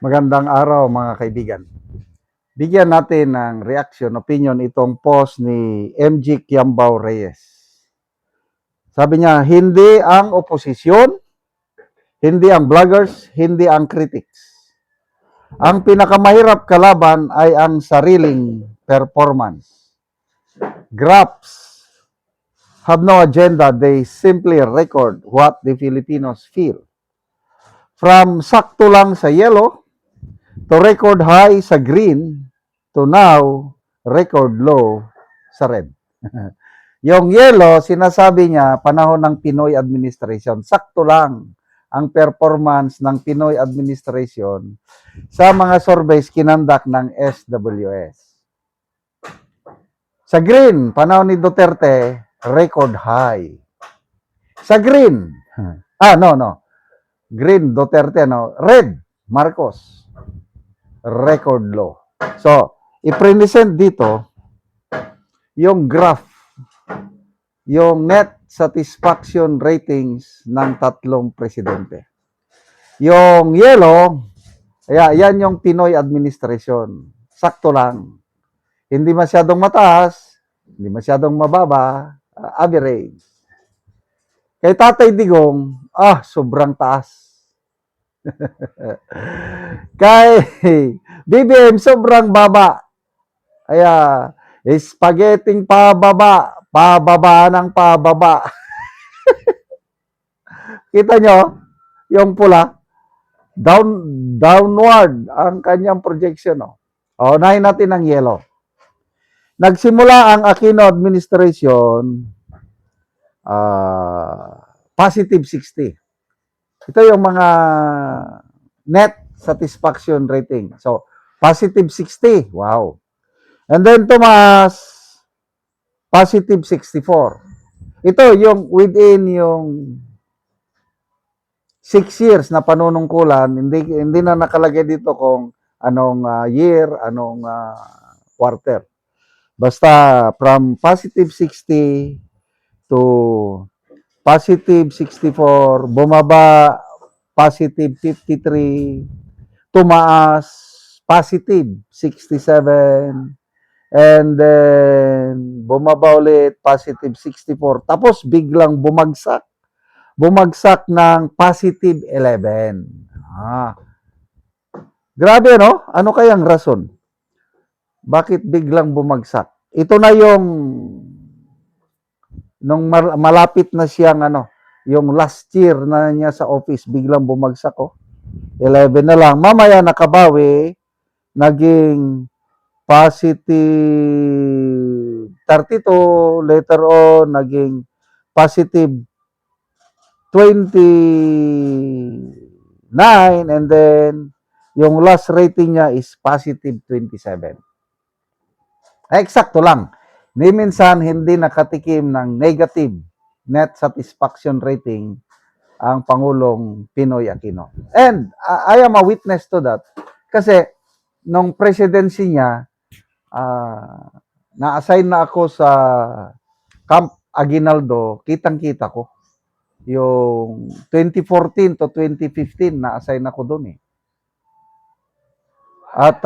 Magandang araw mga kaibigan. Bigyan natin ng reaction, opinion itong post ni MG Kiambao Reyes. Sabi niya, hindi ang oposisyon, hindi ang vloggers, hindi ang critics. Ang pinakamahirap kalaban ay ang sariling performance. Graphs have no agenda, they simply record what the Filipinos feel. From sakto lang sa yellow, to record high sa green, to now, record low sa red. Yung yellow, sinasabi niya, panahon ng Pinoy administration, sakto lang ang performance ng Pinoy administration sa mga surveys kinandak ng SWS. Sa green, panahon ni Duterte, record high. Sa green, no. Green, Duterte, no. Red, Marcos, record low. So, i-present dito yung graph, yung net satisfaction ratings ng tatlong presidente. Yung yellow, yan yung Pinoy administration. Sakto lang. Hindi masyadong mataas, hindi masyadong mababa, average. Kay Tatay Digong, sobrang taas. Kay BBM, sobrang baba. Kaya, spaghetti pababa, pababa ng pababa. Kita nyo, yung pula, downward ang kanyang projection. Unahin natin ang yellow. Nagsimula ang Aquino administration, positive 60. Ito yung mga net satisfaction rating. So, positive 60. Wow. And then tumaas, positive 64. Ito yung within yung 6 years na panunungkulan, hindi na nakalagay dito kung anong year, anong quarter. Basta from positive 60 to positive 64, bumaba positive 53, tumaas positive 67, and then bumaba ulit positive 64. Tapos biglang bumagsak ng positive 11. Grabe, no? Ano kayang rason? Bakit biglang bumagsak? Ito na yung nung malapit na siyang yung last year na niya sa office, biglang bumagsak 11 na lang. Mamaya nakabawi, naging positive 32, later on naging positive 29, and then yung last rating niya is positive 27. Eksakto lang. Ni minsan hindi nakatikim ng negative net satisfaction rating ang Pangulong Pinoy Aquino. And I am a witness to that. Kasi nung presidency niya, na-assign na ako sa Camp Aguinaldo, kitang-kita ko. Yung 2014 to 2015, na-assign ako doon eh. At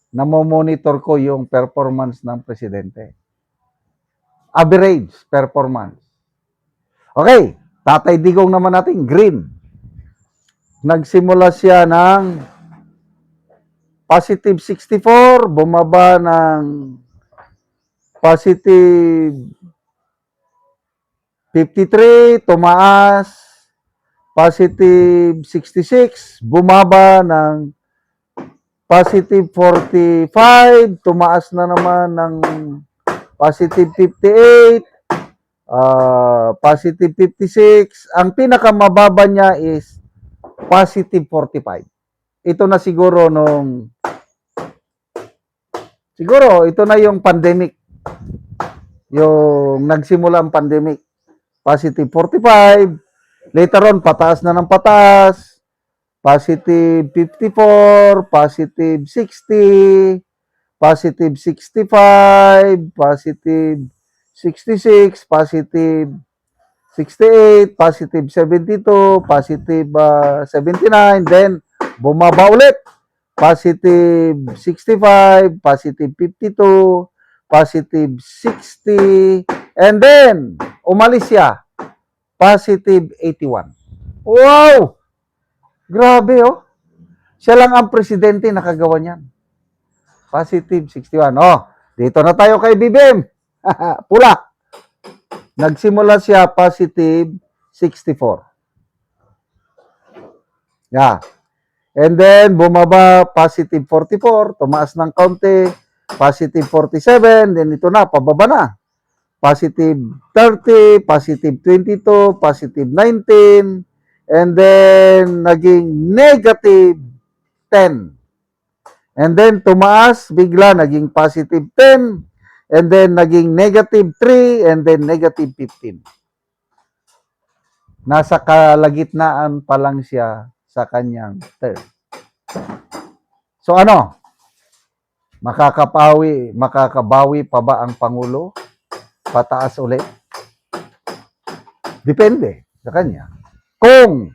namomonitor ko yung performance ng presidente. Average performance. Okay, Tatay Digong naman natin, green. Nagsimula siya ng positive 64, bumaba ng positive 53, tumaas, positive 66, bumaba ng positive 45, tumaas na naman ng positive 58, positive 56. Ang pinakamababa niya is positive 45. Ito na siguro ito na yung pandemic. Yung nagsimula ang pandemic. Positive 45. Later on, pataas na ng pataas. Positive 54, positive 60, positive 65, positive 66, positive 68, positive 72, positive 79, then bumaba ulit. Positive 65, positive 52, positive 60, and then umalis siya. Positive 81. Wow! Grabe oh. Siya lang ang presidente nakagawa niyan. Positive 61. Oh, dito na tayo kay BBM. Pula. Nagsimula siya positive 64. Yeah. And then, bumaba, positive 44, tumaas ng kaunti, positive 47, then ito na, pababa na. Positive 30, positive 22, positive 19, and then, naging negative 10. And then, tumaas, bigla, naging positive 10, and then, naging negative 3, and then, negative 15. Nasa kalagitnaan pa lang siya sa kanyang term. So ano? Makakabawi pa ba ang Pangulo? Pataas ulit? Depende sa kanya. Kung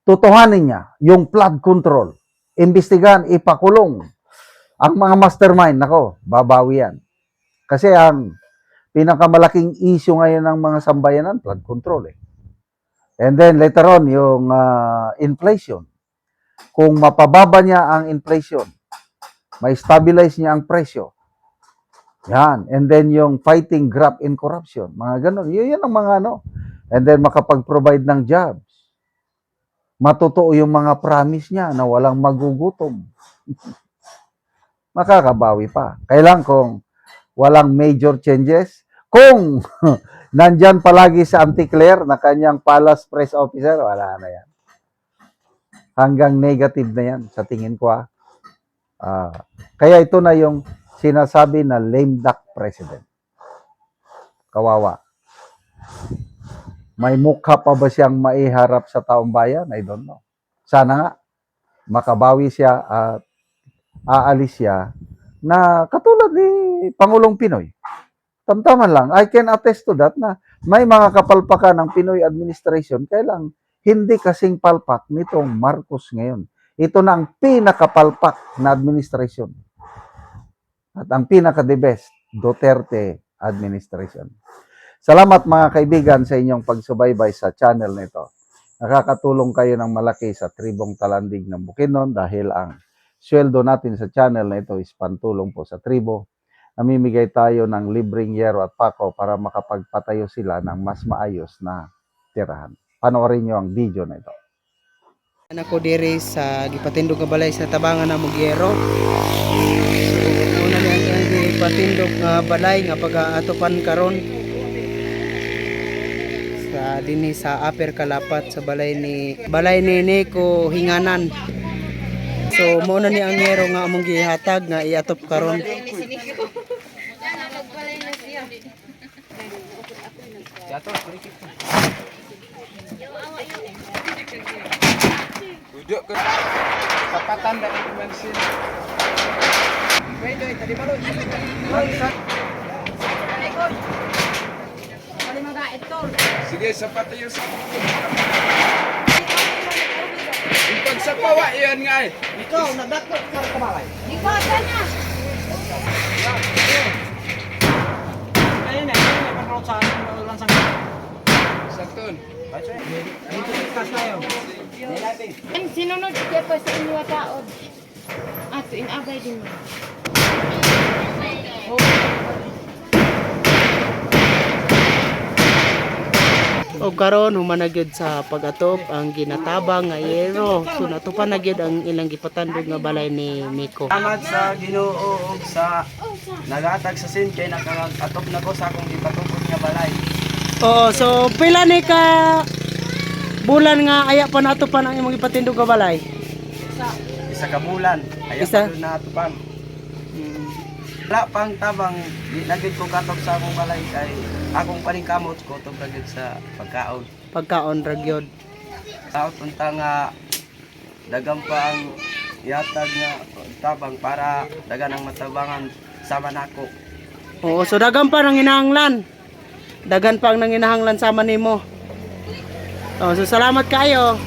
tutuhanin niya yung flood control, imbestigahan, ipakulong ang mga mastermind, nako, babawi yan. Kasi ang pinakamalaking issue ngayon ng mga sambayanan, flood control eh. And then later on, yung inflation. Kung mapababa niya ang inflation, may stabilize niya ang presyo. Yan. And then yung fighting graft and corruption. Mga ganun. Yan ang mga ano. And then makapag-provide ng jobs. Matotoo yung mga promise niya na walang magugutom. Makakabawi pa. Kailan kung walang major changes? Kung nandyan palagi sa Anticlair na kanyang palace press officer, wala na yan. Hanggang negative na yan sa tingin ko. Kaya ito na yung sinasabi na lame duck president. Kawawa. May mukha pa ba siyang maiharap sa taong bayan? I don't know. Sana nga makabawi siya at aalis siya na katulad ni Pangulong Pinoy. Tamtaman lang. I can attest to that na may mga kapalpakan ng Pinoy administration kailang hindi kasing palpak nitong Marcos ngayon. Ito na ang pinakapalpak na administration. At ang pinaka-the best, Duterte administration. Salamat mga kaibigan sa inyong pagsubaybay sa channel nito. Nakakatulong kayo ng malaki sa tribong Talandig ng Bukidnon dahil ang sweldo natin sa channel na ito is pantulong po sa tribo. Namimigay tayo ng libreng yero at pako para makapagpatayo sila ng mas maayos na tirahan. Panoorin nyo ang video na ito. Ako diri sa gipatindog nga balay sa tabangan na Mugyero. So una ni ang gipatindog nga balay nga pag-aatopan karon sa dinhi sa Upper Kalapat sa balay ni Nico Hinganan. So mao na ni ang yero nga among gihatag nga iatop karon. Duduk ke kapatan dari dimensi. Wait, tadi malu. Sige, sapat tayo sa. Ipag sa pawa yan nga eh. Ikaw nadakot ka sa balay. Ikaw na. Ayun na sa lansang. Santun. Dito discuss tayo. Ang sinunod siya pa sa inyo taod. Ato inabay din mo. O karon humanagyod sa pag-atop ang ginatabang nga yero. So natupan na gyud ang ilang gipatandog nga balay ni Miko. Salamat sa Ginoo ug sa nagatag sa sin kay nakatop na ko sa akong gipatukod nga balay. Oo, so pila ni ka bulan nga aya pa natupan ang imong gipatindog nga balay? Isa ka bulan ay Isa? pa na atupan. Wala pang tabang di na gyud ko katop sa akong balay kay akong paningkamot ko to gyud sa pagkaon. Pagkaon ra gyud. Taot unta nga dagang pa ang yatag nga tabang para dagan ang matabangan sama nako. Oo, so dagan pa nang hinahanglan. Dagan pa ang nanginahanglan sama nimo. Oh, so salamat kayo.